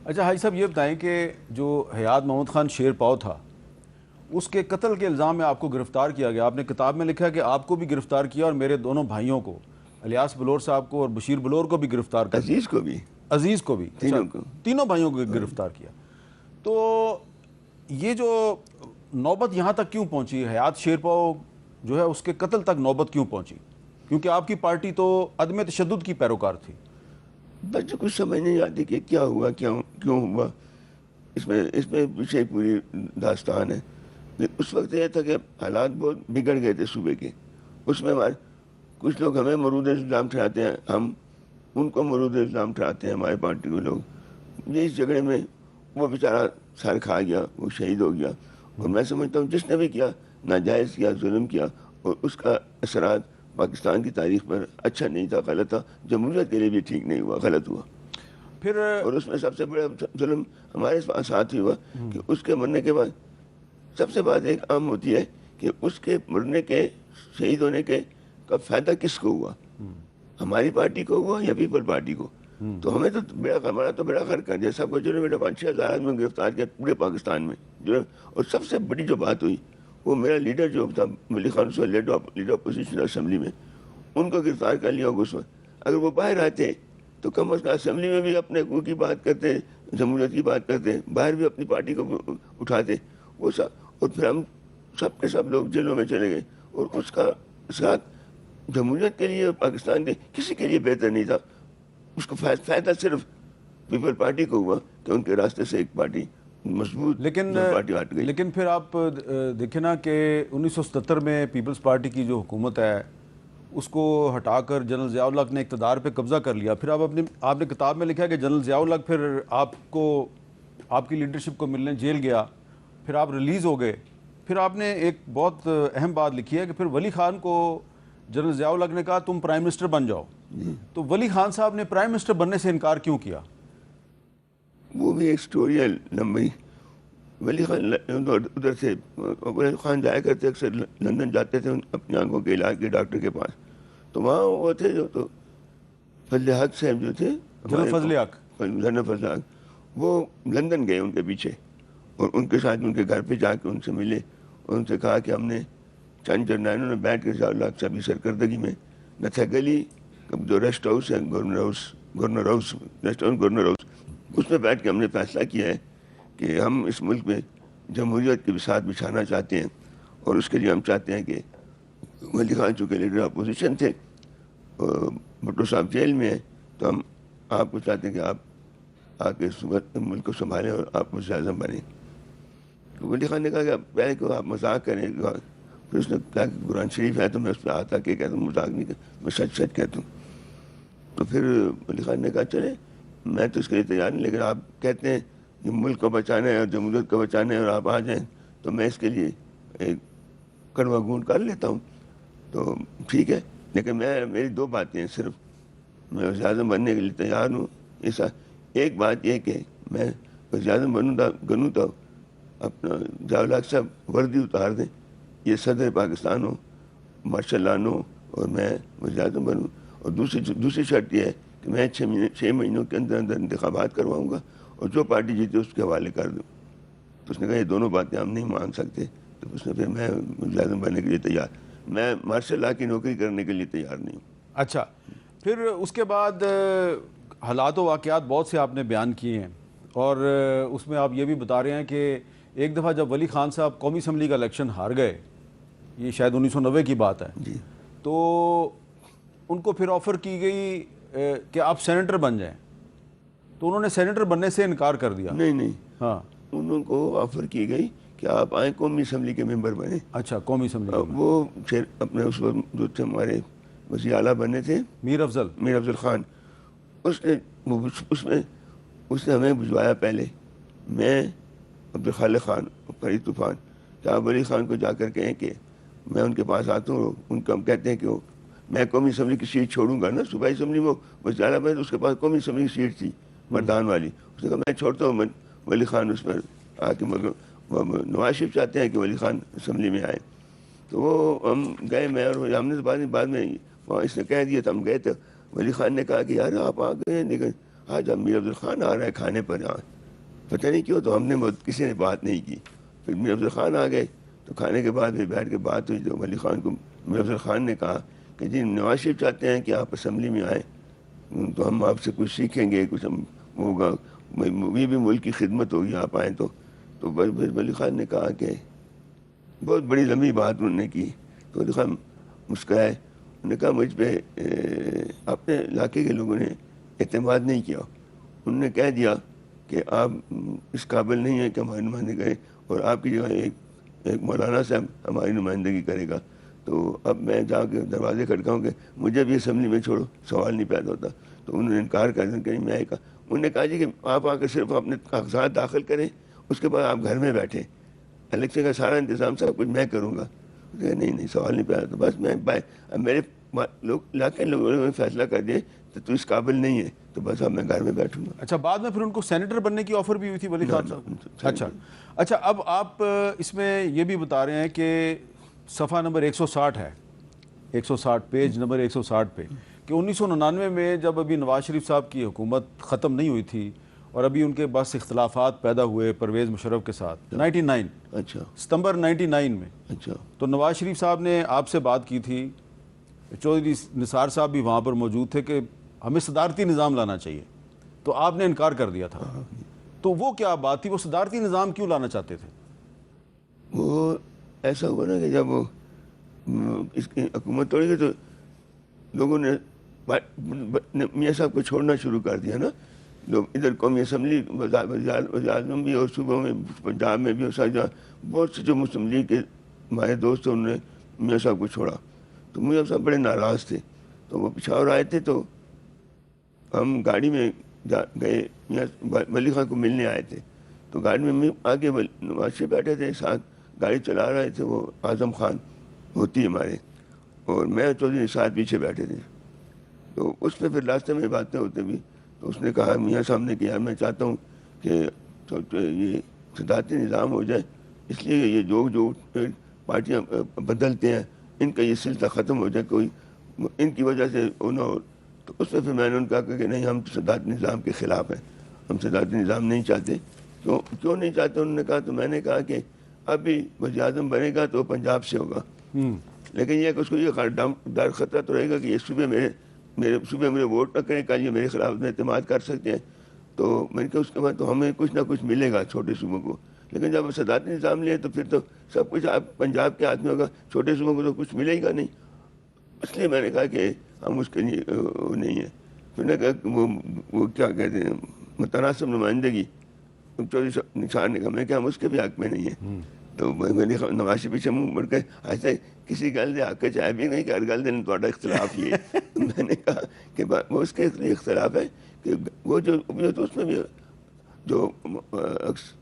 اچھا حاجی صاحب یہ بتائیں کہ جو حیات محمد خان شیر پاؤ تھا اس کے قتل کے الزام میں آپ کو گرفتار کیا گیا. آپ نے کتاب میں لکھا کہ آپ کو بھی گرفتار کیا اور میرے دونوں بھائیوں کو, الیاس بلور صاحب کو اور بشیر بلور کو بھی گرفتار کر لیا. عزیز کو بھی, عزیز کو بھی. اچھا, تینوں کو. تینوں بھائیوں کو گرفتار کیا. تو یہ جو نوبت یہاں تک کیوں پہنچی, حیات شیر پاؤ جو ہے اس کے قتل تک نوبت کیوں پہنچی؟ کیونکہ آپ کی پارٹی تو عدم تشدد کی پیروکار تھی. بچوں کچھ سمجھ نہیں آتی کہ کیا ہوا, کیوں ہوا. اس میں پیچھے پوری داستان ہے. اس وقت یہ تھا کہ حالات بہت بگڑ گئے تھے صوبے کے. اس میں کچھ لوگ ہمیں مرود الزام ٹھہراتے ہیں, ہم ان کو مرود الزام ٹھہراتے ہیں, ہمارے پارٹی کے لوگ. یہ اس جھگڑے میں وہ بیچارہ سر کھا گیا, وہ شہید ہو گیا. اور میں سمجھتا ہوں جس نے بھی کیا, ناجائز کیا, ظلم کیا, اور اس کا اثرات پاکستان کی تاریخ پر اچھا نہیں تھا, غلط تھا. جمہوریت کے لیے بھی ٹھیک نہیں ہوا, غلط ہوا. پھر اور اس میں سب سے بڑا ظلم ہمارے ساتھ ہی ہوا کہ اس کے مرنے کے بعد سب سے بات ایک عام ہوتی ہے کہ اس کے مرنے کے, شہید ہونے کے کا فائدہ کس کو ہوا, ہماری پارٹی کو ہوا یا پیپل پارٹی کو. تو ہمیں تو ہمارا تو بیڑا غرق کر دیا. سب کو جو ہے 5,000-6,000 آدمی گرفتار کیا پورے پاکستان میں جو. اور سب سے بڑی جو بات ہوئی وہ میرا لیڈر جو تھا ولی خان صاحب, لیڈر اپوزیشن اسمبلی میں, ان کو گرفتار کر لیا اگست میں. اگر وہ باہر آتے تو کم از کم اسمبلی میں بھی اپنے حقوق کی بات کرتے, جمہوریت کی بات کرتے, باہر بھی اپنی پارٹی کو اٹھاتے وہ سب. اور پھر ہم سب کے سب لوگ جیلوں میں چلے گئے. اور اس کا ساتھ جمہوریت کے لیے, پاکستان کے کسی کے لیے بہتر نہیں تھا. اس کو فائدہ صرف پیپل پارٹی کو ہوا کہ ان کے راستے سے ایک پارٹی مضبوط پارٹی ہٹ گئی. لیکن پھر آپ دیکھیں نا کہ 1977 میں پیپلز پارٹی کی جو حکومت ہے اس کو ہٹا کر جنرل ضیاء الحق نے اقتدار پہ قبضہ کر لیا. پھر آپ نے کتاب میں لکھا ہے کہ جنرل ضیاء الحق پھر آپ کی لیڈرشپ کو ملنے جیل گیا, پھر آپ ریلیز ہو گئے. پھر آپ نے ایک بہت اہم بات لکھی ہے کہ پھر ولی خان کو جنرل ضیاء الحق نے کہا تم پرائم منسٹر بن جاؤ. تو ولی خان صاحب نے پرائم منسٹر بننے سے انکار کیوں کیا؟ وہ بھی ایک سٹوری ہے لمبی. ولی خان ادھر سے, ولی خان جایا کرتے اکثر لندن جاتے تھے اپنی آنکھوں کے علاج کے ڈاکٹر کے پاس. تو وہاں وہ تھے جو تو فضل حق صاحب جو تھے, جنرل فضل حق, جنرل فضل حق, وہ لندن گئے ان کے پیچھے. اور ان کے ساتھ ان کے گھر پہ جا کے ان سے ملے. اور ان سے کہا کہ ہم نے چند جرنیلوں نے بیٹھ کے ضیاء الحق صاحب کی سرکردگی میں نتھا گلی جو ریسٹ ہاؤس ہے, گورنر ہاؤس اس میں بیٹھ کے ہم نے فیصلہ کیا ہے کہ ہم اس ملک میں جمہوریت کے بساط بچھانا چاہتے ہیں. اور اس کے لیے ہم چاہتے ہیں کہ ولی خان چونکہ لیڈر اپوزیشن تھے, بھٹو صاحب جیل میں ہیں, تو ہم آپ کو چاہتے ہیں کہ آپ آ کے ملک کو سنبھالیں اور آپ وزیر اعظم بنیں. ولی خان نے کہا کہ پہلے کہ آپ مذاق کریں. پھر اس نے کہا کہ قرآن شریف ہے تو میں اس پہ آتا کہ کہتا ہوں, مذاق نہیں کرتا, میں سچ کہتا ہوں. تو پھر ولی خان نے کہا چلے میں تو اس کے لیے تیار نہیں, لیکن آپ کہتے ہیں کہ ملک کو بچانا ہے اور جمہوریت کو بچانا ہے اور آپ آ جائیں تو میں اس کے لیے ایک کڑوا گھونٹ کر لیتا ہوں. تو ٹھیک ہے, لیکن میری دو باتیں ہیں صرف. میں وزیر اعظم بننے کے لیے تیار ہوں. ایک بات یہ کہ میں وزیر اعظم بنوں تو اپنا ضیاء الحق صاحب وردی اتار دیں, یہ صدر پاکستان ہو, مارشل لاء ہو, اور میں وزیر اعظم بنوں. اور دوسری شرط یہ ہے کہ میں 6 مہینوں کے اندر انتخابات کرواؤں گا اور جو پارٹی جیتے اس کے حوالے کر دوں. تو اس نے کہا یہ دونوں باتیں ہم نہیں مان سکتے. تو اس نے پھر میں وزیر اعظم بننے کے لیے تیار, میں مارشل لاء کی نوکری کرنے کے لیے تیار نہیں ہوں. اچھا, پھر اس کے بعد حالات و واقعات بہت سے آپ نے بیان کیے ہیں, اور اس میں آپ یہ بھی بتا رہے ہیں کہ ایک دفعہ جب ولی خان صاحب قومی اسمبلی کا الیکشن ہار گئے, یہ شاید 1990 کی بات ہے, جی, تو ان کو پھر آفر کی گئی کہ آپ سینیٹر بن جائیں, تو انہوں نے سینیٹر بننے سے انکار کر دیا. نہیں, ہاں, انہوں کو آفر کی گئی کہ آپ آئیں قومی اسمبلی کے ممبر بنیں. اچھا, قومی اسمبلی وہ اپنے اس وقت جو تھے ہمارے وزیر اعلیٰ بنے تھے میر افضل خان, اس نے ہمیں بھجوایا پہلے, میں عبدالخالق خان اور فرید طوفان, کہ آپ ولی خان کو جا کر کہیں کہ میں ان کے پاس آتا ہوں. ان کو ہم کہتے ہیں کہ وہ میں قومی اسمبلی کی سیٹ چھوڑوں گا نا, صوبائی اسمبلی میں وزیر اعلیٰ بنے تو اس کے پاس قومی اسمبلی کی سیٹ تھی مردان والی. اس نے کہا میں چھوڑتا ہوں, ولی خان اس پر آ کے, مگر نواز شریف چاہتے ہیں کہ ولی خان اسمبلی میں آئے. تو وہ ہم گئے, میں اور ہم نے بعد میں وہاں اس نے کہہ دیا تھا, ہم گئے تھے. ولی خان نے کہا کہ یار آپ آ گئے, لیکن آج اب میر افضل خان آ رہا ہے کھانے پر یہاں، پتہ نہیں کیوں تو ہم نے کسی نے بات نہیں کی. پھر میر افضل خان آ گئے تو کھانے کے بعد پھر بیٹھ کے بات ہوئی تو ولی خان کو میر افضل خان نے کہا کہ جی نواز شریف چاہتے ہیں کہ آپ اسمبلی میں آئیں تو ہم آپ سے کچھ سیکھیں گے، کچھ ہم ہوگا، یہ بھی ملک کی خدمت ہوگی آپ آئیں تو. تو ولی خان نے کہا کہ بہت بڑی لمبی بات انہوں نے کی. تو ولی خان مسکرائے، انہوں نے کہا مجھ پہ اپنے علاقے کے لوگوں نے اعتماد نہیں کیا، انہوں نے کہہ دیا کہ آپ اس قابل نہیں ہیں کہ ہماری نمائندگی کریں اور آپ کی جگہ ایک مولانا صاحب ہماری نمائندگی کرے گا. تو اب میں جا کے دروازے کھٹکاؤں کہ مجھے بھی اسمبلی میں چھوڑو، سوال نہیں پیدا ہوتا. تو انہوں نے انکار کر دیا کہ میں کہا، انہوں نے کہا جی کہ آپ آ کے صرف اپنے کاغذات داخل کریں، اس کے بعد آپ گھر میں بیٹھیں، الیکشن کا سارا انتظام سب کچھ میں کروں گا. نہیں سوال نہیں پیدا. تو بس میں اب میرے لوگ علاقے لوگوں نے فیصلہ کر دیا تو اس قابل نہیں ہے تو بس اب میں گھر میں بیٹھوں گا. اچھا، بعد میں پھر ان کو سینیٹر بننے کی آفر بھی ہوئی تھی ولی خان صاحب؟ اچھا اب آپ اس میں یہ بھی بتا رہے ہیں کہ صفحہ نمبر 160 ہے، 160 پیج نمبر 160 پہ، کہ 1999 میں جب ابھی نواز شریف صاحب کی حکومت ختم نہیں ہوئی تھی اور ابھی ان کے بس اختلافات پیدا ہوئے پرویز مشرف کے ساتھ 99 اچھا ستمبر 99 میں، اچھا تو نواز شریف صاحب نے آپ سے بات کی تھی، چودھری نثار صاحب بھی وہاں پر موجود تھے، کہ ہمیں صدارتی نظام لانا چاہیے، تو آپ نے انکار کر دیا تھا. تو وہ کیا بات تھی؟ وہ صدارتی نظام کیوں لانا چاہتے تھے؟ وہ ایسا ہوا نا کہ جب اس کی حکومت توڑی گئی تو لوگوں نے میاں صاحب کو چھوڑنا شروع کر دیا نا. لوگ ادھر قومی اسمبلی وزیر اعظم بھی اور صوبوں میں پنجاب میں بھی اور ساری جگہ بہت سے جو مسلم لیگ کے ہمارے دوست انہوں نے میاں صاحب کو چھوڑا. تو میاں صاحب بڑے ناراض تھے، تو وہ پشاور آئے تھے تو ہم گاڑی میں گئے، ولی خان کو ملنے آئے تھے. تو گاڑی میں آگے نواز شریف بیٹھے تھے، ساتھ گاڑی چلا رہے تھے وہ اعظم خان ہوتی ہمارے، اور میں چودھری نثار پیچھے بیٹھے تھے. تو اس میں پھر راستے میں باتیں ہوتے بھی تو اس نے کہا میاں صاحب نے کہ یار میں چاہتا ہوں کہ یہ صدارتی نظام ہو جائے، اس لیے یہ جو پارٹیاں بدلتے ہیں ان کا یہ سلسلہ ختم ہو جائے، کوئی ان کی وجہ سے نہ ہو. تو اس میں پھر میں نے ان کا کہا کہ نہیں، ہم صدارتی نظام کے خلاف ہیں، ہم صدارتی نظام نہیں چاہتے. کیوں نہیں چاہتے انہوں نے کہا. تو میں نے کہا کہ اب بھی وزیر اعظم بنے گا تو پنجاب سے ہوگا، لیکن یہ کہ اس کو یہ ڈر خطرہ تو رہے گا کہ یہ صوبے میرے ووٹ نہ کریں، کل یہ میرے خلاف اعتماد کر سکتے ہیں. تو میں نے کہا اس کے بعد تو ہمیں کچھ نہ کچھ ملے گا چھوٹے صوبوں کو، لیکن جب صدارتی نظام لیں تو پھر تو سب کچھ آپ پنجاب کے ہاتھ میں ہوگا، چھوٹے صوبوں کو تو کچھ ملے گا نہیں. اس لیے میں نے کہا کہ ہم اس کے لیے وہ نہیں ہیں. پھر نے کہا کہ وہ کیا کہتے ہیں متناسب نمائندگی، چودھری نثار نے کہا میں کہ ہم اس کے بھی حق میں نہیں ہیں. تو میری نواز شریف پیچھے منہ مڑ کے ایسا کسی گل دے حق کے چاہے بھی نہیں کہ ہر گل دے تھوڑا اختلاف ہی ہے. میں نے کہا کہ وہ اس کے اختلاف ہے کہ وہ جو تو اس میں بھی جو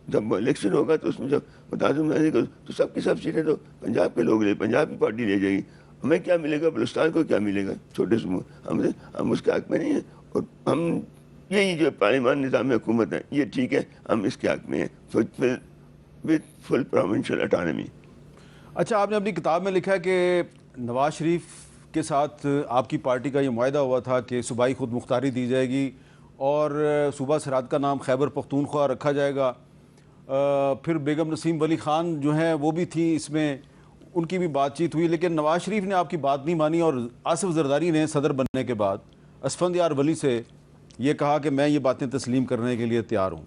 جب الیکشن ہوگا تو اس میں جب متعدد تو سب کی سب سیٹیں تو پنجاب کے لوگ پنجاب کی پارٹی لے جائے گی. ہمیں کیا ملے گا؟ بلوچستان کو کیا ملے گا؟ چھوٹے صوبوں ہم اس کے حق میں نہیں ہیں. اور ہم یہی جو پارلیمان نظام حکومت ہے یہ ٹھیک ہے، ہم اس کے حق میں ہیں وتھ فل پروونشل اٹانمی. اچھا، آپ نے اپنی کتاب میں لکھا ہے کہ نواز شریف کے ساتھ آپ کی پارٹی کا یہ معاہدہ ہوا تھا کہ صوبائی خود مختاری دی جائے گی اور صوبہ سرحد کا نام خیبر پختونخوا رکھا جائے گا. پھر بیگم نسیم ولی خان جو ہیں وہ بھی تھی اس میں، ان کی بھی بات چیت ہوئی، لیکن نواز شریف نے آپ کی بات نہیں مانی اور آصف زرداری نے صدر بننے کے بعد اسفندیار ولی سے یہ کہا کہ میں یہ باتیں تسلیم کرنے کے لیے تیار ہوں.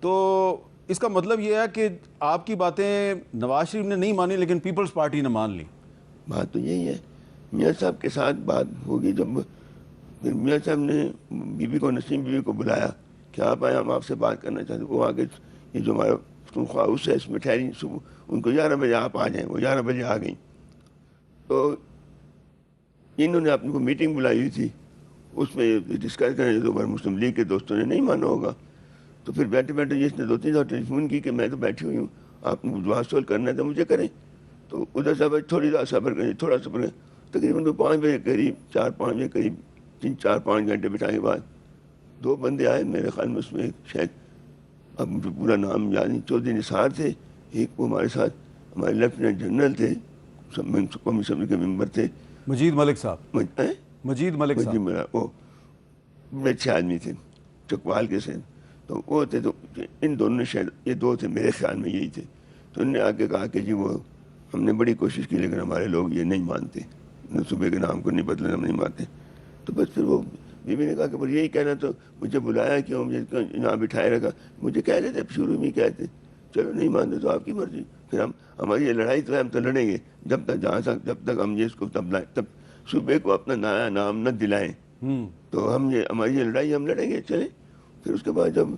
تو اس کا مطلب یہ ہے کہ آپ کی باتیں نواز شریف نے نہیں مانی لیکن پیپلز پارٹی نے مان لی. بات تو یہی ہے. میاں صاحب کے ساتھ بات ہوگی جب پھر میاں صاحب نے بیوی کو، نسیم بیوی کو بلایا کہ آپ آئے، ہم آپ سے بات کرنا چاہتے ہیں. وہ آگے یہ جو ہمارا پختونخوا ہاؤس ہے اس میں ٹھہری، صبح ان کو 11 بجے آپ آ جائیں. وہ 11 بجے آ گئیں. تو انہوں نے اپنے کو میٹنگ بلائی ہوئی تھی، اس میں ڈسکس کریں تو مسلم لیگ کے دوستوں نے نہیں مانا ہوگا. تو پھر بیٹھے بیٹھے جس نے 2-3 دفعہ ٹیلی فون کی کہ میں تو بیٹھی ہوئی ہوں، آپ نے دعا سوال کرنا ہے تو مجھے کریں. تو ادھر سے تھوڑی دیر صبر کریں، تھوڑا صبر کریں. تقریباً 5 بجے قریب 4-5 بجے قریب 3-4-5 گھنٹے بٹھانے کے بعد 2 بندے آئے میرے خیال میں. اس میں ایک شاید اب مجھے پورا نام یاد نہیں، چودھری نثار تھے، ایک وہ ہمارے ساتھ ہمارے لیفٹیننٹ جنرل تھے، قومی اسمبلی کے ممبر تھے، مجید ملک صاحب. مجید ملک صاحب وہ بڑے اچھے آدمی تھے. چکوال کے سے، تو وہ تھے، تو ان دونوں نے شاید یہ دو تھے میرے خیال میں یہی تھے، تو انہوں نے آ کے کہا کہ جی وہ ہم نے بڑی کوشش کی لیکن ہمارے لوگ یہ نہیں مانتے، صوبے کے نام کو نہیں بدلنا، ہم نہیں مانتے. تو بس پھر وہ بیوی نے کہا کہ پر یہی کہنا تو مجھے بلایا کیوں، مجھے یہاں بٹھائے رکھا، مجھے کہہ رہے تھے شروع میں ہی کہتے، چلو نہیں مانتے تو آپ کی مرضی، پھر ہماری یہ لڑائی تو ہے، ہم تو لڑیں گے جب تک جب تک ہم یہ اس کو تب صوبے کو اپنا نیا نام نہ دلائیں، تو ہماری یہ لڑائی ہم لڑیں گے. چلیں. پھر اس کے بعد جب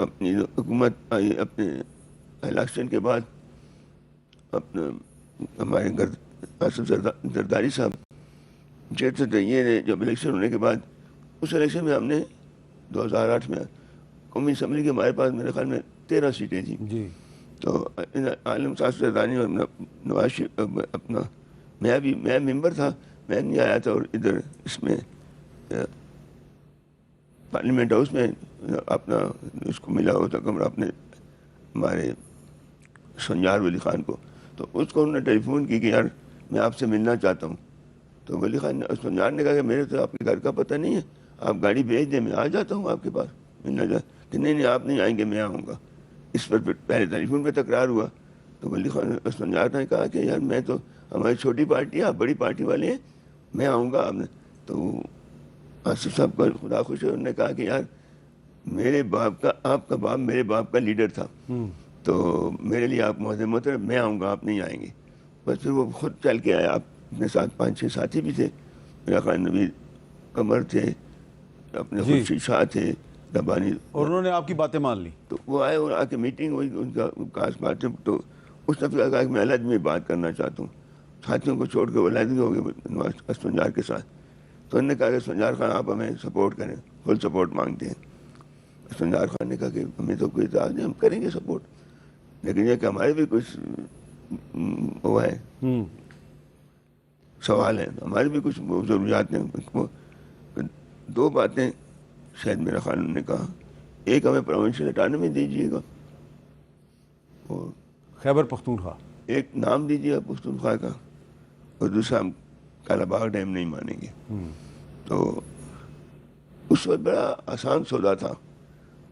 اپنی حکومت آئی، اپنے الیکشن کے بعد اپنا ہمارے آصف زرداری صاحب چیئر تھے، یہ جب الیکشن ہونے کے بعد اس الیکشن میں ہم نے 2008 میں قومی اسمبلی کے ہمارے پاس میرے خیال میں 13 سیٹیں تھیں جی. تو عالم آصف زرداری اور نواز شریف اپنا میں ممبر تھا، میں نہیں آیا تھا، اور ادھر اس میں پارلیمنٹ ہاؤس میں اپنا اس کو ملا ہوتا کمرہ اپنے ہمارے سنجار ولی خان کو، تو اس کو انہوں نے ٹیلی فون کی کہ یار میں آپ سے ملنا چاہتا ہوں. تو ولی خان سنجار نے کہا کہ میرے تو آپ کے گھر کا پتہ نہیں ہے، آپ گاڑی بھیج دیں، میں آ جاتا ہوں آپ کے پاس ملنا چاہتا کہ نہیں آپ نہیں آئیں گے، میں آؤں گا. اس پر پہلے ٹیلی فون پہ تکرار ہوا، تو ولی خان سنجار نے کہا کہ یار میں تو ہماری چھوٹی پارٹی ہے، آپ بڑی پارٹی والے ہیں، میں آؤں گا. آپ نے تو آصف صاحب کا خدا خوش ہے، انہوں نے کہا کہ یار میرے باپ کا، آپ کا باپ میرے باپ کا لیڈر تھا، تو میرے لیے آپ معظم محترم، میں آؤں گا، آپ نہیں آئیں گے. بس پھر وہ خود چل کے آیا، آپ اپنے ساتھ 5-6 ساتھی بھی تھے، میرا خان نبی قمر تھے، اپنے خورشید شاہ تھے، ربانی، اور انہوں نے آپ کی باتیں مان لی. تو وہ آئے اور آ کے میٹنگ ہوئی، ان کا خاص بات ہے. تو اس دفعہ کہا کہ میں علیحدگی میں بات کرنا چاہتا ہوں، ساتھیوں کو چھوڑ کے وہ علیحدگی ہو گئے نواز سنجار کے ساتھ. تو انہوں نے کہا کہ سنجار خان آپ ہمیں سپورٹ کریں، فل سپورٹ مانگتے ہیں. سنجار خان نے کہا کہ ہمیں تو کوئی اعتراض نہیں، ہم کریں گے سپورٹ، لیکن یہ کہ ہمارے بھی کچھ وہ ہے سوال ہیں، ہمارے بھی کچھ ضروریات ہیں. دو باتیں شاید میرا خان نے کہا، ایک ہمیں پروونشل اٹانومی دیجیے گا، اور خیبر پختونخوا ایک نام دیجیے گا پختونخوا کا، اور دوسرا ہم کالا باغ ڈیم نہیں مانیں گے. تو اس وقت بڑا آسان سودا تھا.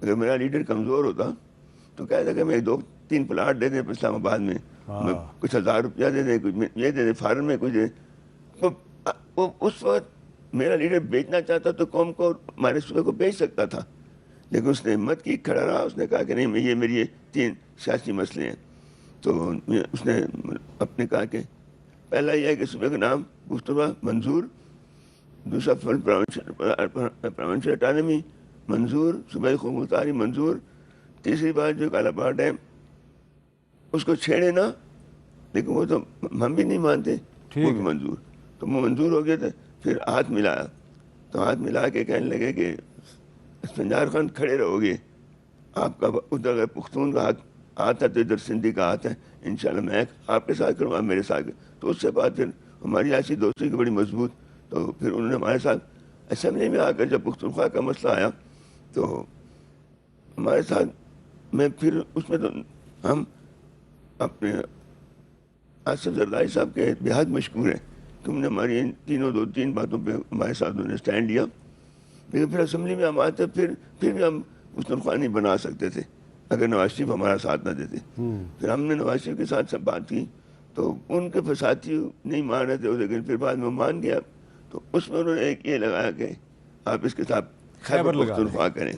اگر میرا لیڈر کمزور ہوتا تو کہتا کہ میں 2-3 پلاٹ دے دیں اسلام آباد میں، کچھ 1000 روپیہ دے دیں، کچھ یہ دے دیں، فارم میں کچھ دے. وہ اس وقت میرا لیڈر بیچنا چاہتا تو قوم کو، ہمارے صوبے کو بیچ سکتا تھا، لیکن اس نے ہمت کی، کھڑا رہا. اس نے کہا کہ نہیں، یہ میری 3 سیاسی مسئلے ہیں. تو اس نے اپنے کہا کہ پہلا یہ ہے کہ صوبے کا نام پختونخوا منظور، دوسرا فل پروونشل اٹانومی منظور، صوبائی قومی مختاری منظور، تیسری بات جو کالا باغ ڈیم اس کو چھیڑے نا، لیکن وہ تو ہم بھی نہیں مانتے، وہ بھی منظور. تو وہ منظور ہو گئے تھے. پھر ہاتھ ملایا، تو ہاتھ ملا کے کہنے لگے کہ سنجار خان کھڑے رہو گے، آپ کا ادھر پختون کا ہاتھ ہے تو ادھر سندھی کا ہاتھ ہے، انشاءاللہ میں آپ کے ساتھ کروں، آپ میرے ساتھ. تو اس سے بعد پھر ہماری ایسی دوستی کی بڑی مضبوط. تو پھر انہوں نے ہمارے ساتھ اسمبلی میں آ کر جب پختونخوا کا مسئلہ آیا تو ہمارے ساتھ میں پھر اس میں تو ہم اپنے آصف زرداری صاحب کے بہت مشکور ہیں. تم نے ہماری ان 2-3 باتوں پہ ہمارے ساتھ انہوں نے اسٹینڈ لیا. لیکن پھر اسمبلی میں ہم آتے پھر بھی ہم پختونخوا نہیں بنا سکتے تھے اگر نواز شریف ہمارا ساتھ نہ دیتے. پھر ہم نے نواز شریف کے ساتھ سب بات کی تو ان کے فساتی نہیں مان رہے تھے، لیکن پھر بعد میں مان گیا. تو اس میں انہوں نے ایک یہ لگایا کہ آپ اس کے ساتھ خیبر پختونخوا کریں.